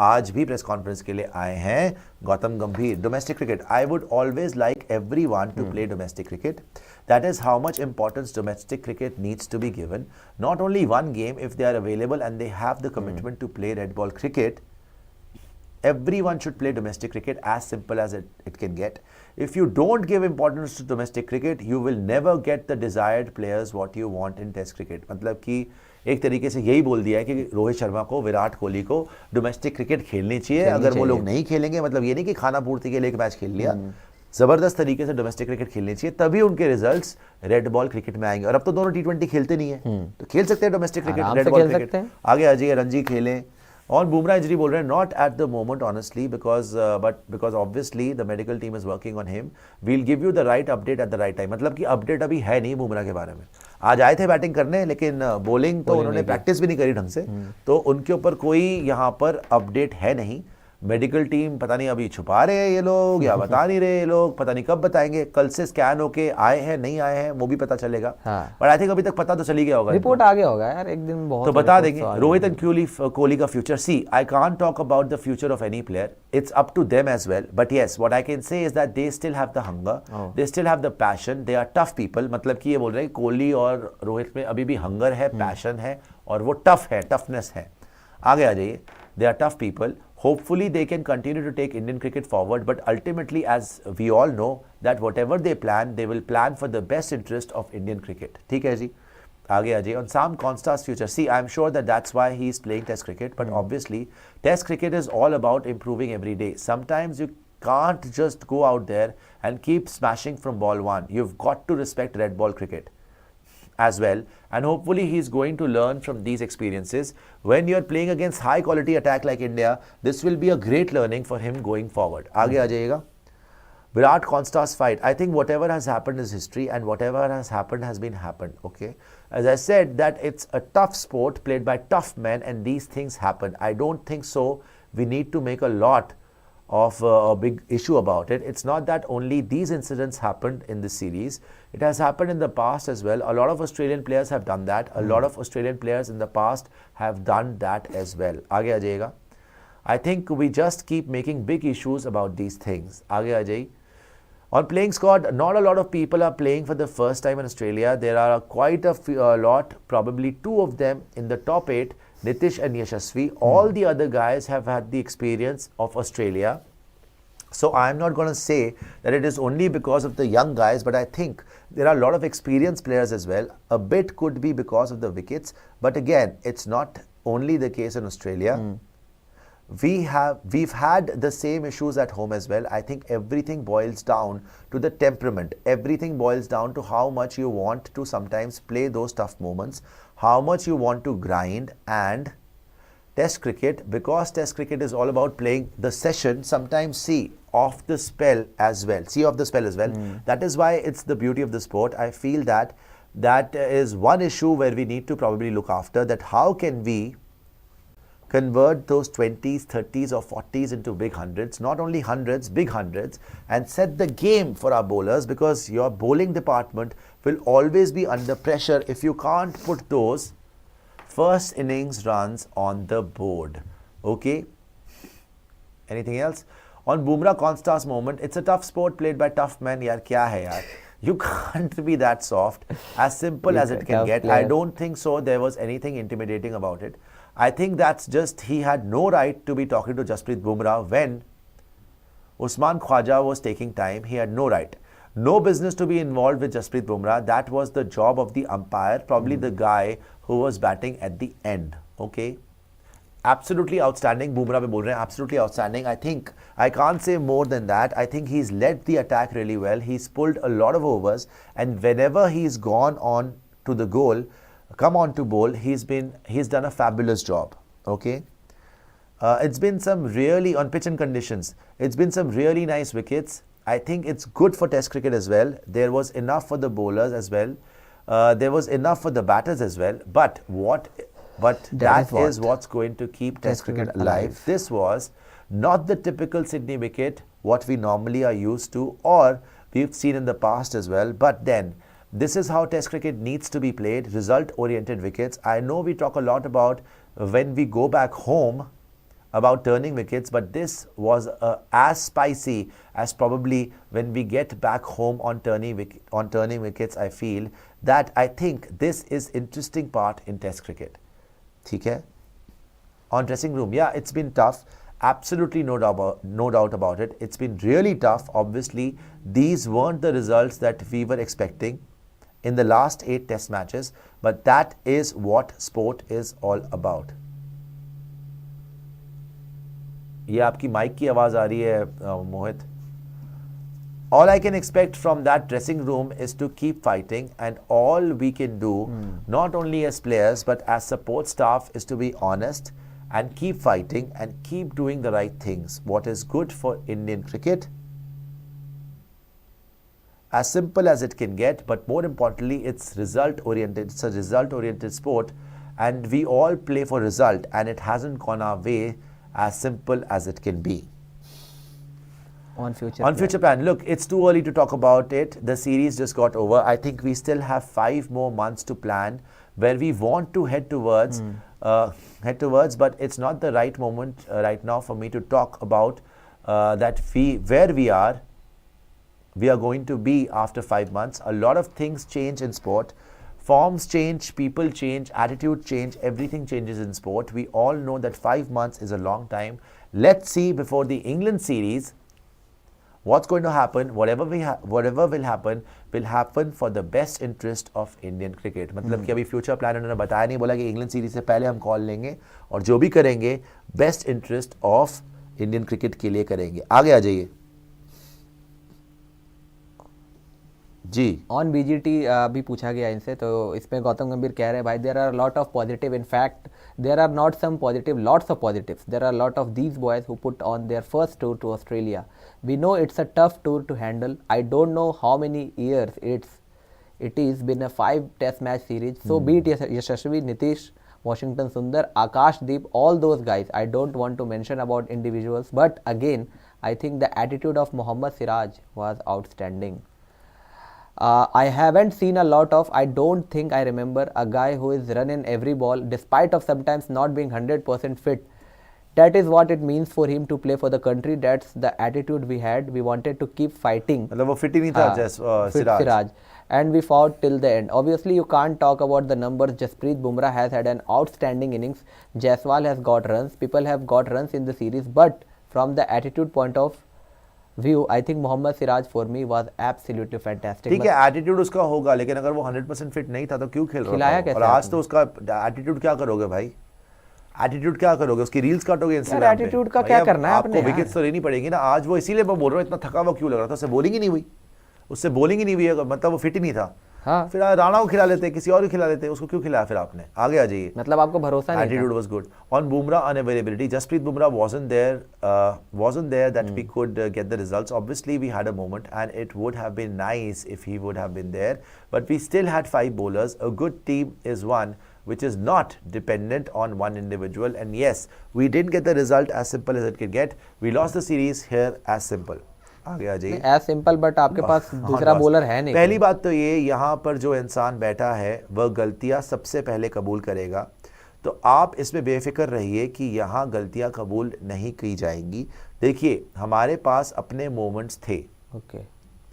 आज भी press conference के लिए आए हैं Gautam Gambhir. Domestic cricket, I would always like everyone to play domestic cricket. That is how much importance domestic cricket needs to be given. Not only one game, if they are available and they have the commitment to play red ball cricket, everyone should play domestic cricket, as simple as it can get. If you don't give importance to domestic cricket, you will never get the desired players what you want in test cricket. मतलब कि एक तरीके से यही बोल दिया है कि रोहित शर्मा को, विराट कोहली को डोमेस्टिक क्रिकेट खेलनी चाहिए. अगर वो लोग नहीं खेलेंगे, मतलब ये नहीं कि खाना पूर्ति के लिए एक मैच खेल लिया, जबरदस्त तरीके से डोमेस्टिक क्रिकेट खेलनी चाहिए, तभी उनके रिजल्ट्स रेड बॉल क्रिकेट में आएंगे. और अब तो दोनों टी20 खेलते नहीं है, तो खेल सकते हैं domestic cricket, red ball cricket. आगे आ जाइए, रणजी खेलें. और बुमराह इंजरी बोल रहे हैं, not at the moment honestly, because obviously the medical team is working on him. We'll give you the right update at the right time. मतलब कि अपडेट अभी है नहीं बुमराह के बारे में. आज आए थे बैटिंग करने, लेकिन बॉलिंग तो उन्होंने प्रैक्टिस भी नहीं करी ढंग से, तो उनके ऊपर कोई यहाँ पर अपडेट है नहीं. मेडिकल टीम पता नहीं अभी छुपा रहे हैं ये लोग या बता नहीं रहे ये लोग, पता नहीं कब बताएंगे. कल से स्कैन होके आए हैं नहीं आए हैं वो भी पता चलेगा. पर आई थिंक अभी तक पता तो चली गया होगा, रिपोर्ट आ गया होगा यार एक दिन, बहुत तो बता देंगे. रोहित एंड कोहली का future, see I can't talk about the future of any player, it's up to them as well. But yes, what I can say is that they still have the hunger, they still have the passion, they are tough people. मतलब कि ये बोल रहे हैं कोहली और रोहित में अभी भी हंगर है, पैशन है, और वो टफ है, टफनेस है. आगे आ जाइए, they are tough people. Hopefully they can continue to take Indian cricket forward, but ultimately, as we all know, that whatever they plan, they will plan for the best interest of Indian cricket. ठीक है जी. आगे आ जाइए. On Sam Konstas' future, see, I'm sure that that's why he is playing Test cricket, but obviously, Test cricket is all about improving every day. Sometimes you can't just go out there and keep smashing from ball one. You've got to respect red ball cricket as well, and hopefully he is going to learn from these experiences. When you are playing against high quality attack like India, this will be a great learning for him going forward. आगे आ जाइएगा. Virat Konstas fight, I think whatever has happened is history, and whatever has been happened. Okay, as I said that it's a tough sport played by tough men, and these things happen. I don't think so we need to make a lot of a big issue about it. It's not that only these incidents happened in this series. It has happened in the past as well. A lot of Australian players have done that. A lot of Australian players in the past have done that as well. आगे आ जाइएगा. I think we just keep making big issues about these things. आगे आ जाइए. On playing squad, not a lot of people are playing for the first time in Australia. There are quite a lot, probably 2 of them in the top 8, Nitish and Yashasvi. All the other guys have had the experience of Australia. So I'm not going to say that it is only because of the young guys, but I think there are a lot of experienced players as well. A bit could be because of the wickets, but again, it's not only the case in Australia. We've had the same issues at home as well. I think everything boils down to the temperament. Everything boils down to how much you want to sometimes play those tough moments, how much you want to grind. And Test cricket, because Test cricket is all about playing the session, sometimes see off the spell as well. That is why it's the beauty of the sport. I feel that is one issue where we need to probably look after, that how can we convert those 20s, 30s or 40s into big hundreds, not only hundreds, big hundreds, and set the game for our bowlers, because your bowling department will always be under pressure if you can't put those first innings runs on the board. Okay, anything else on Bumrah Konstas moment? It's a tough sport played by tough men. Yaar kya hai yaar, you can't be that soft. As simple as it can get. I don't think so there was anything intimidating about it. I think that's just, he had no right to be talking to Jasprit Bumrah when Usman Khwaja was taking time. He had no right, no business to be involved with Jasprit Bumrah. That was the job of the umpire, probably the guy who was batting at the end. Okay, absolutely outstanding. Bumrah pe bol rahe hain, absolutely outstanding. I think I can't say more than that. I think he's led the attack really well. He's pulled a lot of overs, and whenever he's gone on to the goal, come on to bowl, he's done a fabulous job. Okay, it's been some really, on pitch and conditions, it's been some really nice wickets. I think it's good for Test cricket as well. There was enough for the bowlers as well. There was enough for the batters as well. But that is what's going to keep Test cricket alive. This was not the typical Sydney wicket, what we normally are used to, or we've seen in the past as well. But then, this is how Test cricket needs to be played, result-oriented wickets. I know we talk a lot about when we go back home, about turning wickets, but this was as spicy as probably when we get back home on turning wickets. I feel that I think this is interesting part in Test cricket. ठीक है? On dressing room, yeah, it's been tough. Absolutely no doubt about it. It's been really tough. Obviously, these weren't the results that we were expecting in the last 8 Test matches, but that is what sport is all about. ये आपकी mic की आवाज आ रही है मोहित. All I can expect from that dressing room is to keep fighting, and all we can do, not only as players but as support staff, is to be honest and keep fighting and keep doing the right things. What is good for Indian cricket? As simple as it can get, but more importantly, it's result oriented. It's a result oriented sport, and we all play for result, and it hasn't gone our way. As simple as it can be. On future plan. Look, it's too early to talk about it. The series just got over. I think we still have 5 more months to plan where we want to head towards, but it's not the right moment right now for me to talk about where we are going to be after 5 months. A lot of things change in sport. Forms change, people change, attitude change, everything changes in sport. We all know that 5 months is a long time. Let's see before the England series what's going to happen. Whatever will happen for the best interest of Indian cricket. मतलब कि अभी future plan उन्होंने बताया नहीं, बोला कि England series से पहले हम कॉल लेंगे और जो भी करेंगे best interest of Indian cricket के लिए करेंगे. आगे आ जाइए जी. ऑन बीजीटी भी पूछा गया इनसे, तो इसमें गौतम गंभीर कह रहे हैं भाई there are lot of positive, in fact there are not some positive, lots of positives. There are lot of these boys who put on their first tour to Australia. We know it's a tough tour to handle. I don't know how many years it is been a 5 test match series. So be it Yashasvi, Nitish, Washington Sundar, Akash Deep, all those guys. I don't want to mention about individuals, but again I think the attitude of Mohammad Siraj was outstanding. I haven't seen a lot of, I don't think I remember a guy who is running every ball despite of sometimes not being 100% fit. That is what it means for him to play for the country. That's the attitude we had. We wanted to keep fighting. मतलब वो fit ही नहीं था Siraj. And we fought till the end. Obviously, you can't talk about the numbers. Jasprit Bumrah has had an outstanding innings. Jaiswal has got runs. People have got runs in the series. But from the attitude point of view, I think Mohammad Siraj for me was absolutely fantastic. ठीक है, attitude उसका होगा, लेकिन अगर वो 100% fit नहीं था तो क्यों खेल रहा था? और आज तो उसका एटीट्यूड क्या करोगे भाई? एटीट्यूड क्या करोगे? उसकी रील्स काटोगे इंस्टाग्राम पे? एटीट्यूड का क्या करना है आपको? विकेट्स तो लेनी पड़ेगी ना. आज वो इसीलिए मैं बोल रहा हूँ इतना थका हुआ क्यों लग रहा था. उससे बॉलिंग ही नहीं हुई, मतलब वो फिट ही नहीं था. हाँ. फिर राणा को खिला लेते, किसी और को खिला लेते, उसको क्यों खिलाया फिर आपने? आगे आ जाइए. मतलब आपको भरोसा नहीं. Attitude was good. On Bumrah unavailability, Jasprit Bumrah wasn't there that we could get the results. Obviously, we had a moment, and it would have been nice if he would have been there. But we still had 5 bowlers. A good team is one which is not dependent on one individual. And yes, we didn't get the result as simple as it could get. We lost the series here as simple. आगे आ जाइए. As simple, but आपके पास दूसरा bowler है नहीं. पहली बात तो ये, यहाँ पर जो इंसान बैठा है वह गलतियाँ सबसे पहले कबूल करेगा. तो आप इसमें बेफिक्र रहिए कि यहाँ गलतियाँ कबूल नहीं की जाएंगी. देखिए, हमारे पास अपने मोमेंट्स थे. ओके,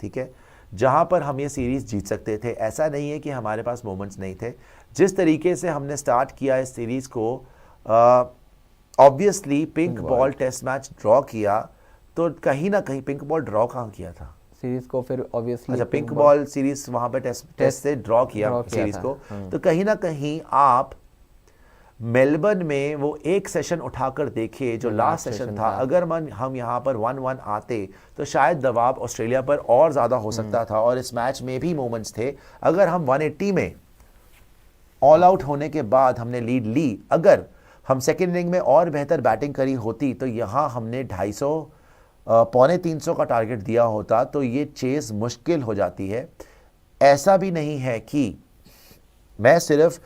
ठीक है, जहाँ पर हम ये सीरीज़ जीत सकते थे. ऐसा नहीं है कि हमारे पास मोमेंट्स नहीं थे. जिस तरीके से हमने स्टार्ट किया इस सीरीज़ को, obviously pink ball test match draw किया, तो कहीं ना कहीं पिंक बॉल ड्रॉ कहाँ किया था सीरीज को? फिर ऑब्वियसली अच्छा, पिंक बॉल सीरीज वहां पे टेस्ट से ड्रॉ किया सीरीज को. तो कहीं ना कहीं आप मेलबर्न में वो एक सेशन उठाकर देखे जो लास्ट सेशन था. अगर हम यहाँ पर 1-1 आते तो शायद दबाव ऑस्ट्रेलिया पर और ज्यादा हो सकता था, और इस मैच में भी मोमेंट्स थे. अगर हम 180 में ऑल आउट होने के बाद हमने लीड ली, अगर हम सेकेंड इनिंग में और बेहतर बैटिंग करी होती तो यहाँ हमने 250 पौने 300 का टारगेट दिया होता, तो ये चेज मुश्किल हो जाती है. ऐसा भी नहीं है कि मैं सिर्फ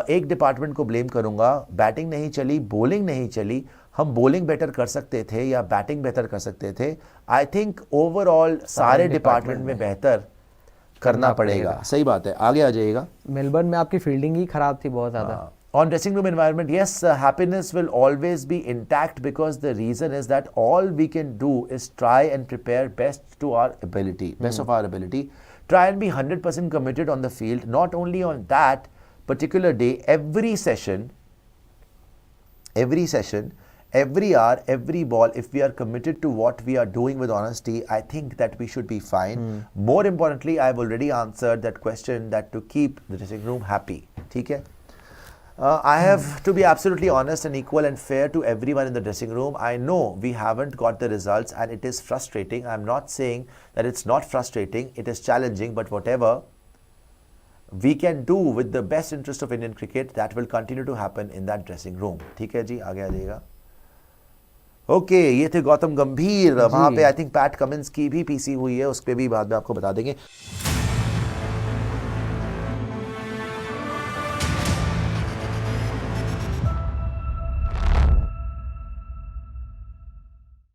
एक डिपार्टमेंट को ब्लेम करूंगा. बैटिंग नहीं चली, बॉलिंग नहीं चली. हम बॉलिंग बेटर कर सकते थे या बैटिंग बेहतर कर सकते थे. आई थिंक ओवरऑल सारे डिपार्टमेंट में बेहतर करना पड़ेगा. सही बात है. आगे आ जाइएगा. मेलबर्न में आपकी फील्डिंग ही खराब थी बहुत ज़्यादा. On dressing room environment, yes, happiness will always be intact because the reason is that all we can do is try and prepare best to our ability, best of our ability. Try and be 100% committed on the field, not only on that particular day, every session, every hour, every ball. If we are committed to what we are doing with honesty, I think that we should be fine. More importantly, I've already answered that question, that to keep the dressing room happy. ठीक है? I have to be absolutely honest and equal and fair to everyone in the dressing room. I know we haven't got the results and it is frustrating. I'm not saying that it's not frustrating. It is challenging, but whatever we can do with the best interest of Indian cricket, that will continue to happen in that dressing room. ठीक है जी, आगे आ जाइएगा. Okay, ये थे गौतम गंभीर. वहाँ पे I think PAT Cummins की भी पीसी हुई है, उस पर भी बाद में आपको बता देंगे.